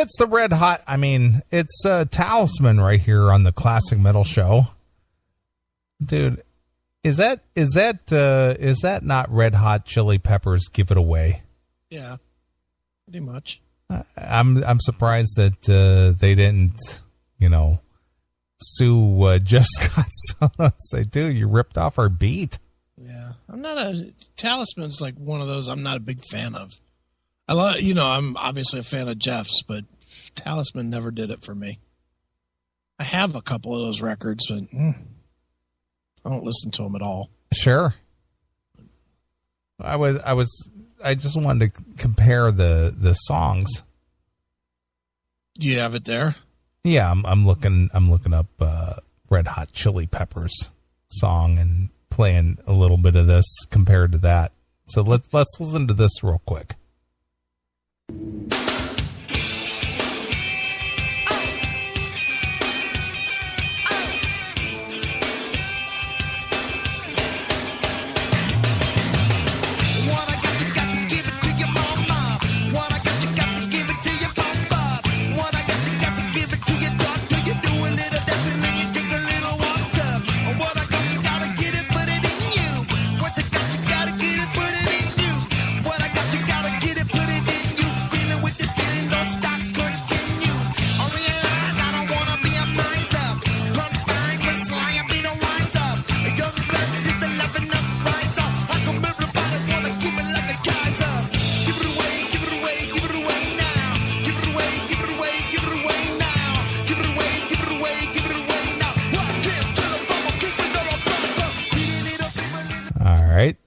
It's the Red Hot. I mean, it's Talisman right here on the Classic Metal Show. Dude, is that not Red Hot Chili Peppers? Give It Away. Yeah, pretty much. I'm surprised that they didn't, sue Jeff Scott's son and say, dude, you ripped off our beat. Yeah, Talisman's like one of those I'm not a big fan of. I'm obviously a fan of Jeff's, but Talisman never did it for me. I have a couple of those records, but I don't listen to them at all. Sure. I just wanted to compare the songs. Do you have it there? Yeah, I'm looking up Red Hot Chili Peppers song and playing a little bit of this compared to that. So let's listen to this real quick.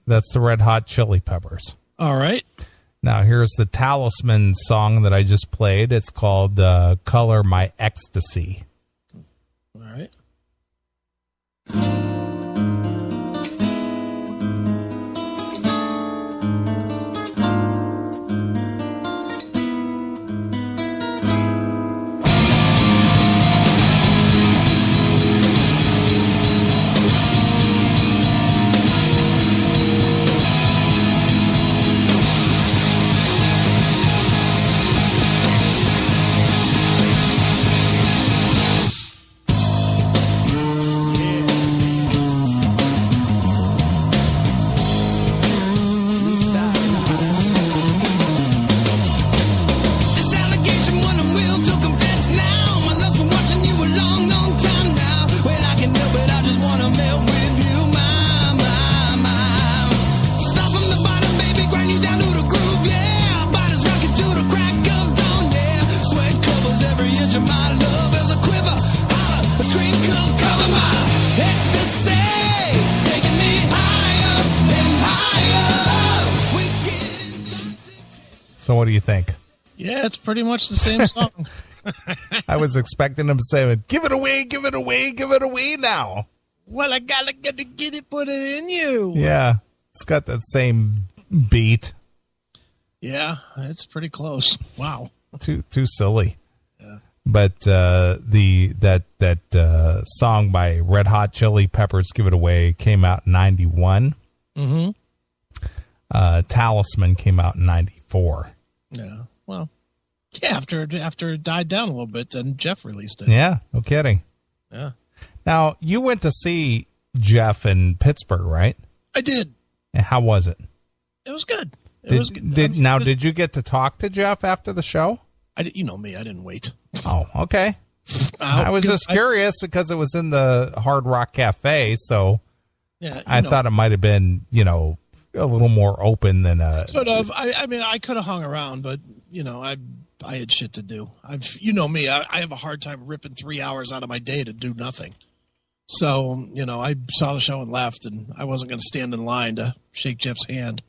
That's the Red Hot Chili Peppers. All right. Now, here's the Talisman song that I just played. It's called Color My Ecstasy. All right. So what do you think? Yeah, it's pretty much the same song. I was expecting him to say, give it away, give it away, give it away now. Well, I gotta get it, put it in you. Yeah, it's got that same beat. Yeah, it's pretty close. Wow. Too silly. Yeah. But that song by Red Hot Chili Peppers, Give It Away, came out in 91. Mm-hmm. Talisman came out in 94. Yeah. Well, yeah, after it died down a little bit, then Jeff released it. Yeah, no kidding. Yeah. Now, you went to see Jeff in Pittsburgh, right? I did. And how was it? It was good. Did you get to talk to Jeff after the show? You know me, I didn't wait. Oh, okay. I was just curious because it was in the Hard Rock Cafe, so yeah, I thought it might have been, a little more open than could have. I could have hung around, but I had shit to do. Me, I have a hard time ripping 3 hours out of my day to do nothing. So I saw the show and left, and I wasn't going to stand in line to shake Jeff's hand.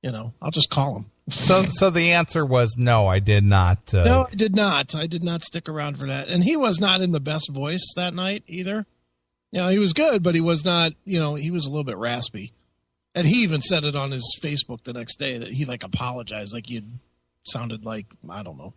I'll just call him. So the answer was no, I did not. No, I did not. I did not stick around for that, and he was not in the best voice that night either. He was good, but he was not. He was a little bit raspy. And he even said it on his Facebook the next day that he apologized, like you sounded like, I don't know,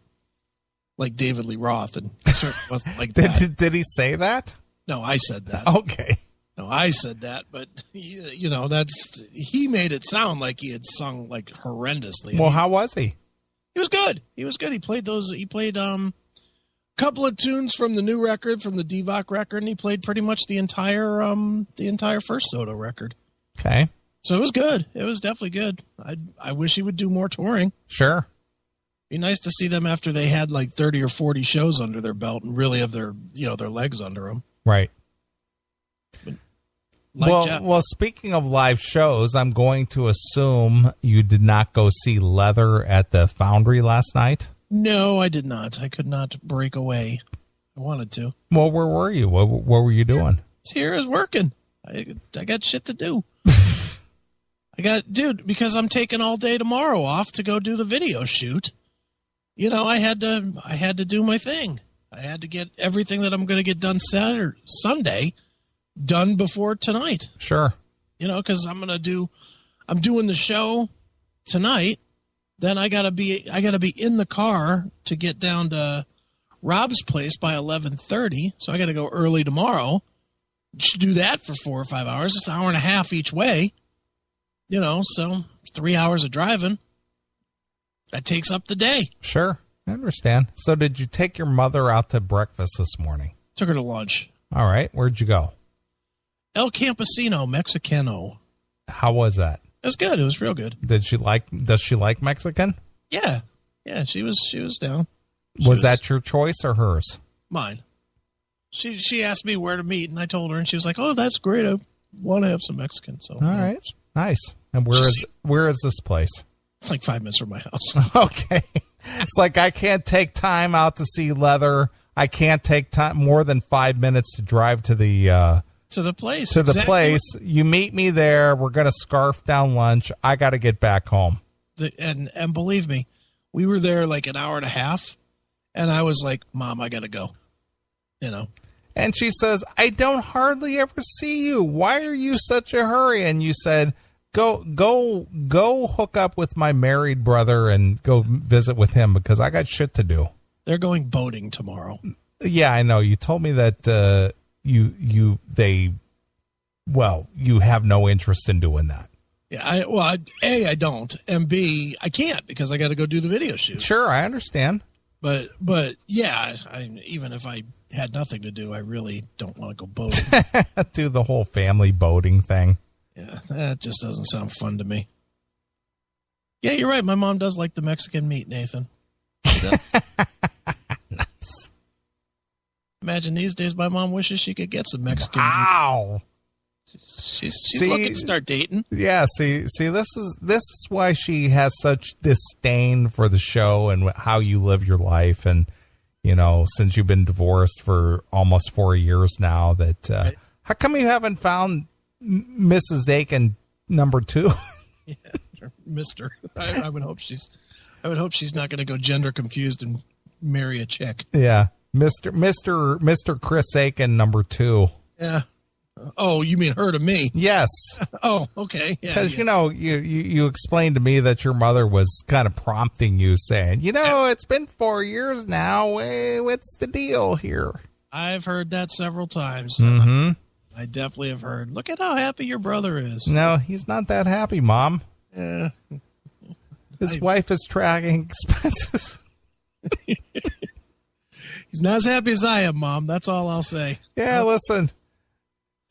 like David Lee Roth, and it certainly wasn't like that. Did he say that? No, I said that. Okay. No, I said that, but he made it sound like he had sung like horrendously. Well, how was he? He was good. He was good. He played a couple of tunes from the new record, from the Divock record, and he played pretty much the entire first Soto record. Okay. So it was good. It was definitely good. I wish he would do more touring. Sure. Be nice to see them after they had like 30 or 40 shows under their belt and really have their legs under them. Right. Like well, speaking of live shows, I'm going to assume you did not go see Leather at the Foundry last night. No, I did not. I could not break away. I wanted to. Well, where were you? What were you doing? It's here is working. I got shit to do. Because I'm taking all day tomorrow off to go do the video shoot. I had to do my thing. I had to get everything that I'm going to get done Sunday done before tonight. Sure. Because I'm doing the show tonight. Then I gotta be in the car to get down to Rob's place by 11:30. So I got to go early tomorrow. Do that for 4 or 5 hours. It's an hour and a half each way. So 3 hours of driving. That takes up the day. Sure. I understand. So did you take your mother out to breakfast this morning? Took her to lunch. All right. Where'd you go? El Campesino Mexicano. How was that? It was good. It was real good. Does she like Mexican? Yeah. Yeah, she was down. Was that your choice or hers? Mine. She asked me where to meet, and I told her, and she was like, "Oh, that's great. I want to have some Mexican." So all right. Nice. And where is this place? It's like 5 minutes from my house. Okay. It's like I can't take time out to see Leather. I can't take time more than 5 minutes to drive to the place. To the place. You meet me there. We're going to scarf down lunch. I got to get back home. And believe me, we were there like an hour and a half, and I was like, "Mom, I got to go." And she says, "I don't hardly ever see you. Why are you such a hurry?" And you said, Go hook up with my married brother and go visit with him because I got shit to do. They're going boating tomorrow. Yeah, I know. You told me that you have no interest in doing that. Yeah, I don't, and B, I can't because I got to go do the video shoot. Sure, I understand. But yeah, even if I had nothing to do, I really don't want to go boating. Do the whole family boating thing. Yeah, that just doesn't sound fun to me. Yeah, you're right. My mom does like the Mexican meat, Nathan. Nice. Imagine these days my mom wishes she could get some Mexican meat. She's looking to start dating. Yeah, see, this is why she has such disdain for the show and how you live your life. And, since you've been divorced for almost 4 years now, that right. How come you haven't found Mrs. Aiken number 2? Yeah, Mr. I would hope she's not going to go gender confused and marry a chick. Yeah, Mr. Chris Aiken number 2. Yeah. Oh, you mean her to me? Yes. Oh, okay. Yeah. Because you explained to me that your mother was kind of prompting you, saying, it's been 4 years now. Hey, what's the deal here? I've heard that several times. Mm-hmm. I definitely have heard. Look at how happy your brother is. No, he's not that happy, Mom. Yeah. His wife is tracking expenses. He's not as happy as I am, Mom. That's all I'll say. Yeah, listen.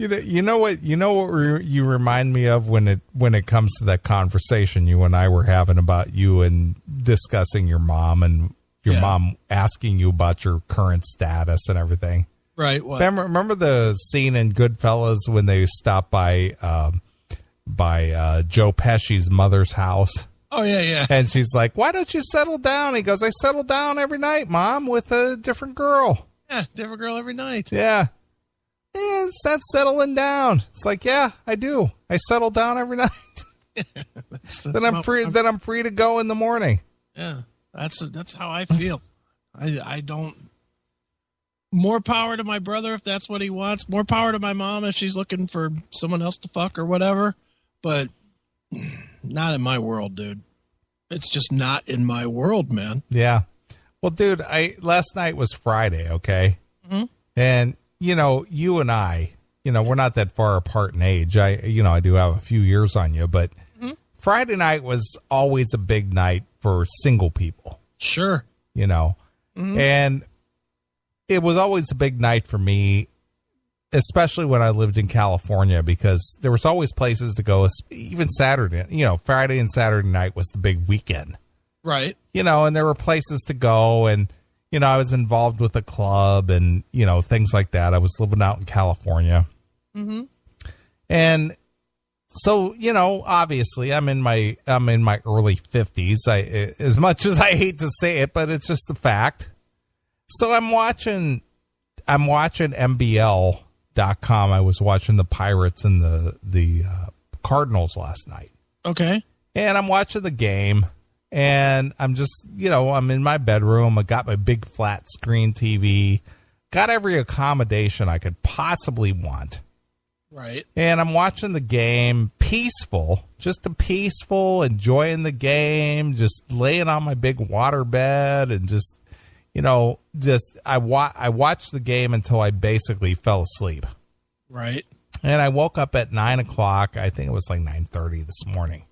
You know what you remind me of when it comes to that conversation you and I were having about you and discussing your mom and your mom asking you about your current status and everything. Right. What? Remember the scene in Goodfellas when they stopped by Joe Pesci's mother's house? Oh, yeah. And she's like, "Why don't you settle down?" He goes, "I settle down every night, Mom, with a different girl." Yeah, different girl every night. Yeah. It's not settling down. It's like, yeah, I do. I settle down every night. Then I'm free. Then I'm free to go in the morning. Yeah, that's how I feel. I don't. More power to my brother if that's what he wants. More power to my mom if she's looking for someone else to fuck or whatever. But not in my world, dude. It's just not in my world, man. Yeah. Well, dude, last night was Friday, okay? Mm-hmm. And you and I, we're not that far apart in age. I do have a few years on you, but Friday night was always a big night for single people. Sure. you know. And it was always a big night for me, especially when I lived in California, because there was always places to go, even Saturday, Friday and Saturday night was the big weekend. Right. And there were places to go, and, I was involved with a club and, things like that. I was living out in California. And so, obviously I'm in my early 50s. As much as I hate to say it, but it's just the fact. So I'm watching MBL.com. I was watching the Pirates and the Cardinals last night. Okay. And I'm watching the game, and I'm just, I'm in my bedroom. I got my big flat screen TV, got every accommodation I could possibly want. Right. And I'm watching the game peaceful, enjoying the game, just laying on my big water bed and just, I watched the game until I basically fell asleep. Right. And I woke up at 9 o'clock. I think it was like 9:30 this morning.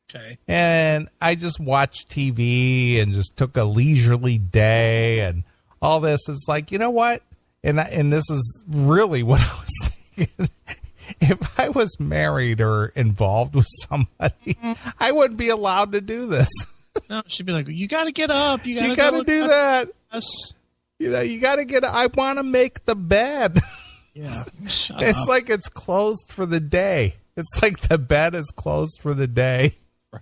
Okay. And I just watched TV and just took a leisurely day and all this. Is like, you know what? And this is really what I was thinking. If I was married or involved with somebody, I wouldn't be allowed to do this. No, she'd be like, you got to get up. You got to do that. Us. You got to get, I want to make the bed. Yeah. It's like it's closed for the day. It's like the bed is closed for the day.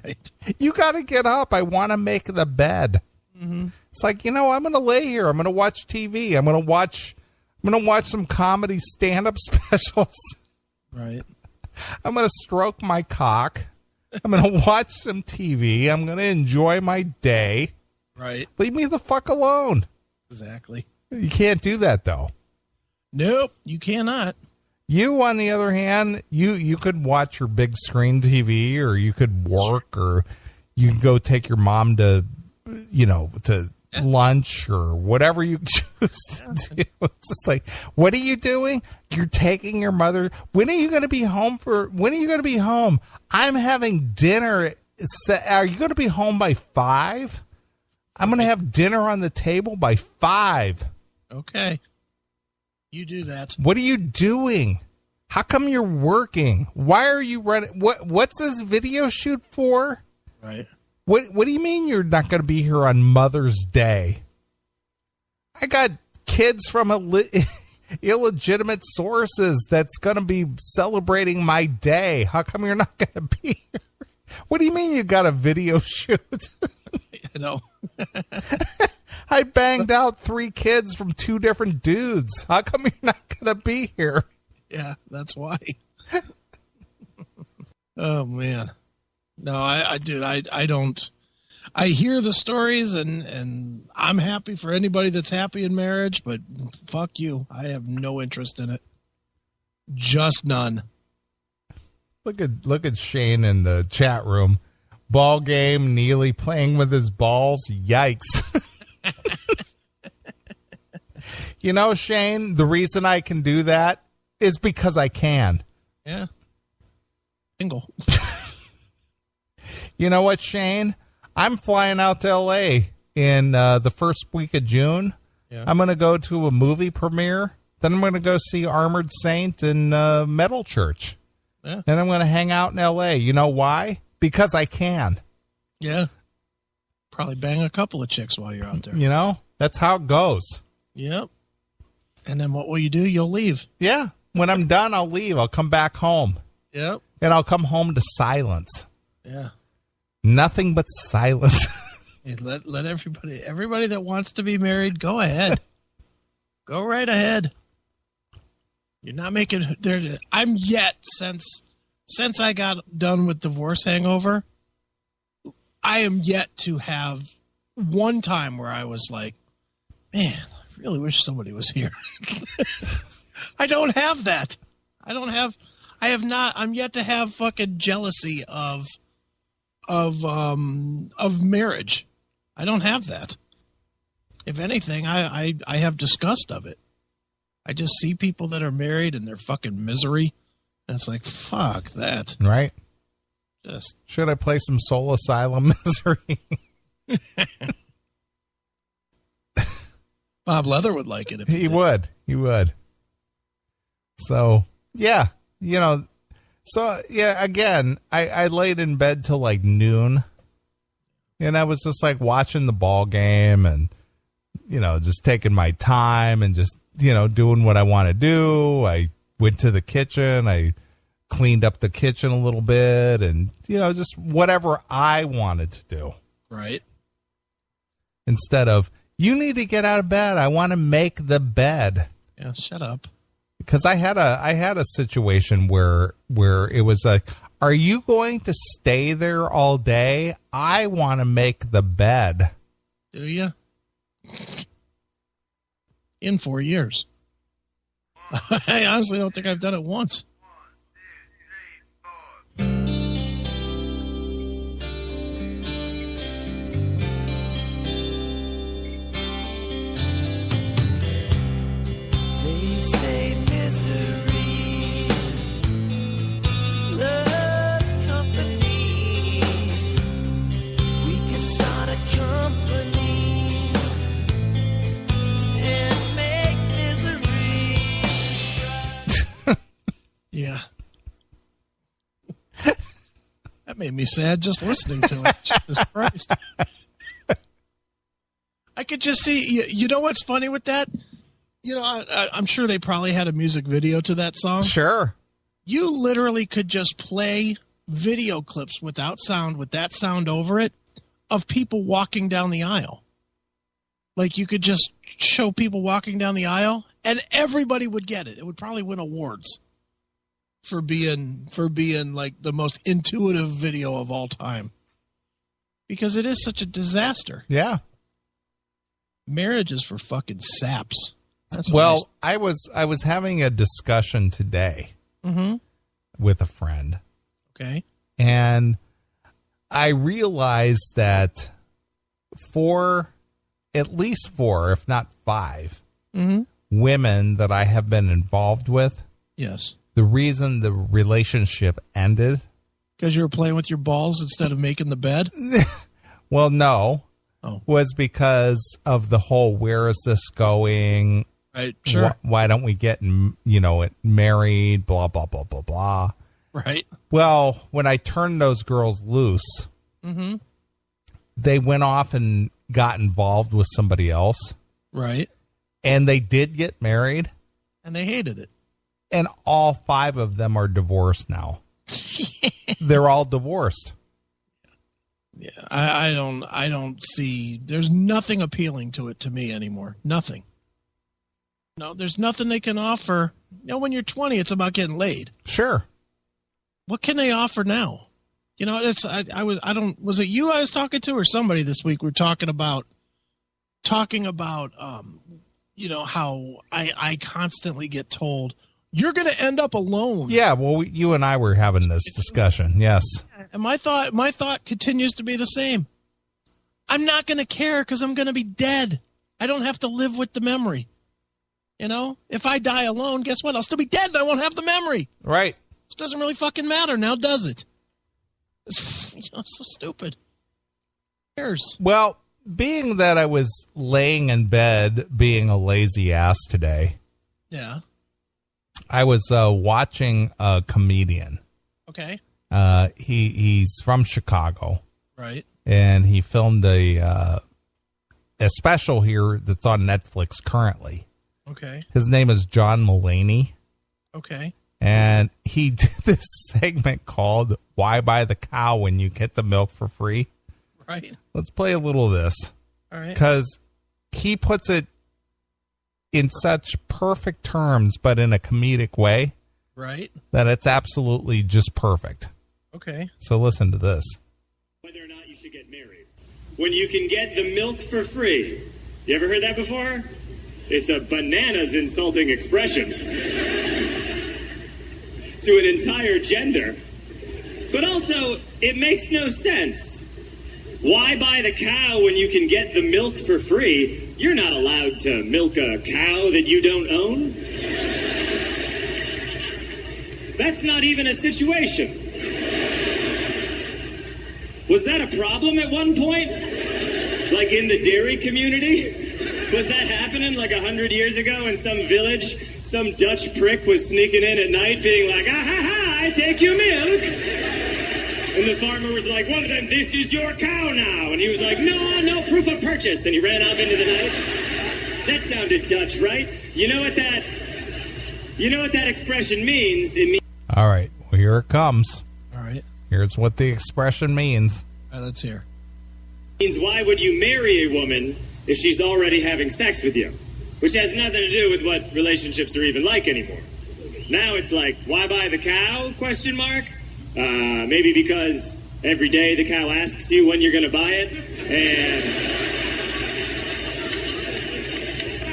Right. You got to get up. I want to make the bed. It's like, I'm going to lay here. I'm going to watch TV. I'm going to watch some comedy stand-up specials. Right. I'm going to stroke my cock. I'm going to watch some TV. I'm going to enjoy my day. Right. Leave me the fuck alone. Exactly. You can't do that, though. Nope, you cannot. You, on the other hand, you could watch your big screen TV, or you could work, or you could go take your mom to, to lunch or whatever you choose to do. It's just like, what are you doing? You're taking your mother. When are you going to be home? I'm having dinner. Are you going to be home by 5? I'm going to have dinner on the table by 5. Okay. You do that. What are you doing? How come you're working? Why are you running? What's this video shoot for? Right. What do you mean you're not going to be here on Mother's Day? I got kids from illegitimate sources that's going to be celebrating my day. How come you're not going to be here? What do you mean you got a video shoot? You know. I banged out 3 kids from 2 different dudes. How come you're not going to be here? Yeah, that's why. Oh, man. No, I don't. I hear the stories, and I'm happy for anybody that's happy in marriage, but fuck you. I have no interest in it. Just none. Look at Shane in the chat room. Ball game, Neeley playing with his balls. Yikes. Shane, the reason I can do that is because I can. Yeah. Single. You know what, Shane? I'm flying out to L.A. in the first week of June. Yeah. I'm going to go to a movie premiere. Then I'm going to go see Armored Saint and Metal Church. Yeah. Then I'm going to hang out in L.A. You know why? Because I can. Yeah. Probably bang a couple of chicks while you're out there. That's how it goes. Yep. And then what will you do? You'll leave. Yeah. When I'm done, I'll leave. I'll come back home. Yep. And I'll come home to silence. Yeah. Nothing but silence. Hey, let everybody that wants to be married, go ahead. Go right ahead. You're not making there. I'm yet since I got done with divorce hangover, I am yet to have one time where I was like, man, I really wish somebody was here. I don't have that. I'm yet to have fucking jealousy of marriage. I don't have that. If anything, I have disgust of it. I just see people that are married and they're fucking misery. And it's like, fuck that. Right. Just should I play some Soul Asylum Misery? Bob Leather would like it if he would. He would. So, yeah, again, I laid in bed till like noon, and I was just like watching the ball game and, just taking my time and just, doing what I want to do. I went to the kitchen. I cleaned up the kitchen a little bit and, just whatever I wanted to do. Right. Instead of, you need to get out of bed. I want to make the bed. Yeah, shut up. Because I had a situation where it was like, are you going to stay there all day? I want to make the bed. Do you? In 4 years. I honestly don't think I've done it once. 1, 2, 3, 4. They say misery loves company. We could start a company and make misery. Yeah. That made me sad just listening to it. Jesus Christ. I could just see, you know what's funny with that? I'm sure they probably had a music video to that song. Sure. You literally could just play video clips without sound, with that sound over it, of people walking down the aisle. Like you could just show people walking down the aisle and everybody would get it. It would probably win awards for being like the most intuitive video of all time. Because it is such a disaster. Yeah. Marriage is for fucking saps. Well, I was having a discussion today with a friend. Okay. And I realized that at least four, if not five, women that I have been involved with. Yes. The reason the relationship ended. Because you were playing with your balls instead of making the bed? Well, no. Oh. Was because of the whole, where is this going? Right, sure. Why don't we get, married, blah, blah, blah, blah, blah. Right. Well, when I turned those girls loose, they went off and got involved with somebody else. Right. And they did get married. And they hated it. And all five of them are divorced now. They're all divorced. Yeah, I don't see, there's nothing appealing to it to me anymore. Nothing. No, there's nothing they can offer. When you're 20, it's about getting laid. Sure. What can they offer now? Was it you I was talking to or somebody this week? We're talking about how I constantly get told, you're going to end up alone. Yeah, well, you and I were having this discussion. Yes. And my thought continues to be the same. I'm not going to care because I'm going to be dead. I don't have to live with the memory. If I die alone, guess what? I'll still be dead and I won't have the memory. Right. It doesn't really fucking matter now, does it? It's so stupid. Who cares? Well, being that I was laying in bed being a lazy ass today. Yeah. I was watching a comedian. Okay. He's from Chicago. Right. And he filmed a special here that's on Netflix currently. Okay. His name is John Mulaney. Okay. And he did this segment called Why Buy the Cow When You Get the Milk for Free? Right. Let's play a little of this. All right. Because he puts it in such perfect terms, but in a comedic way. Right. That it's absolutely just perfect. Okay. So listen to this. Whether or not you should get married. When you can get the milk for free. You ever heard that before? It's a bananas insulting expression to an entire gender. But also, it makes no sense. Why buy the cow when you can get the milk for free? You're not allowed to milk a cow that you don't own. That's not even a situation. Was that a problem at one point? Like in the dairy community? Was that happening like 100 years ago in some village? Some Dutch prick was sneaking in at night being like, ah ha ha, I take your milk. And the farmer was like, well then this is your cow now. And he was like, no proof of purchase. And he ran off into the night. That sounded Dutch, right? You know what that expression means? It means... All right, well, here it comes. All right. Here's what the expression means. All right, let's hear. Means why would you marry a woman if she's already having sex with you? Which has nothing to do with what relationships are even like anymore. Now it's like, why buy the cow? Question mark. Maybe because every day the cow asks you when you're going to buy it, and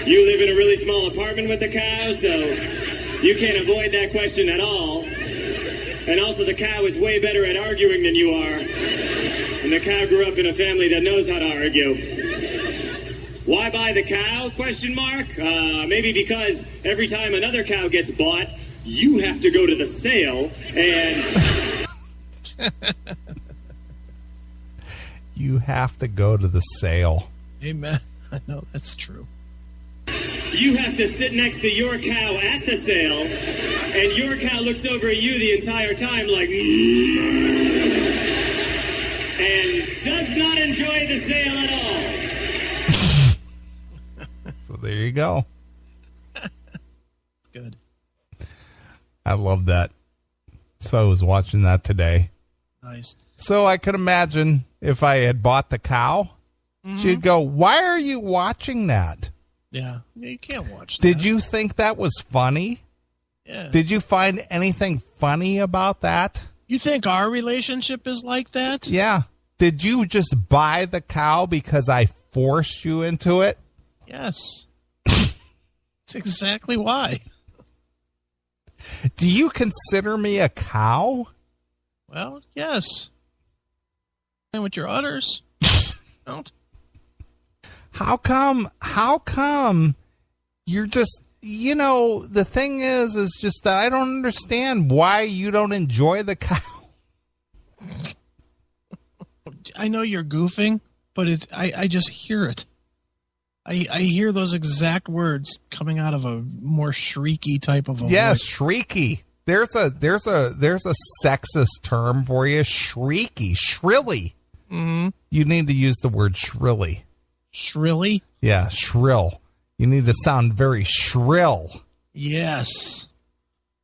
you live in a really small apartment with the cow, so you can't avoid that question at all. And also the cow is way better at arguing than you are. And the cow grew up in a family that knows how to argue. Why buy the cow? Question mark. Maybe because every time another cow gets bought, you have to go to the sale and... You have to go to the sale. Amen. I know that's true. You have to sit next to your cow at the sale, and your cow looks over at you the entire time like... and does not enjoy the sale at all. So there you go. It's good. I love that. So I was watching that today. Nice. So I could imagine if I had bought the cow, she'd go, why are you watching that? Yeah. You can't watch that. Did you think that was funny? Yeah. Did you find anything funny about that? You think our relationship is like that? Yeah. Did you just buy the cow because I forced you into it? Yes. That's exactly why. Do you consider me a cow? Well, yes. And with your udders. Don't. How come you're just, the thing is just that I don't understand why you don't enjoy the cow. I know you're goofing, but I just hear it. I hear those exact words coming out of a more shrieky type of a Yes, voice. shrieky. There's a sexist term for you, shrieky, shrilly. Mm-hmm. You need to use the word shrilly. Shrilly? Yeah, shrill. You need to sound very shrill. Yes.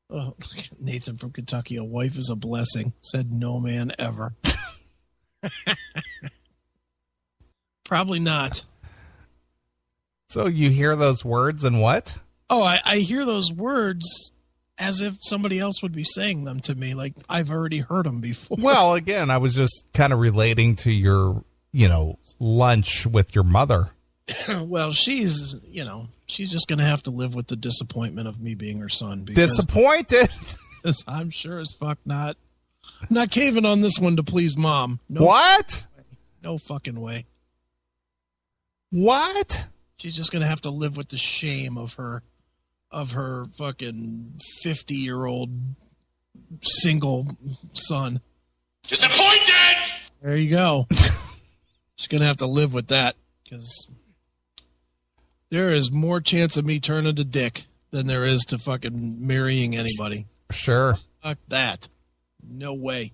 Oh, Nathan from Kentucky, a wife is a blessing, said no man ever. Probably not. So you hear those words and what? Oh, I hear those words as if somebody else would be saying them to me, like I've already heard them before. Well, again, I was just kind of relating to your, lunch with your mother. Well, she's just going to have to live with the disappointment of me being her son. Because Disappointed? I'm sure as fuck not. I'm not caving on this one to please mom. No, What? no fucking way. What? She's just going to have to live with the shame of her fucking 50-year-old single son. Disappointed! There you go. She's going to have to live with that because there is more chance of me turning to dick than there is to fucking marrying anybody. Sure. Fuck that. No way.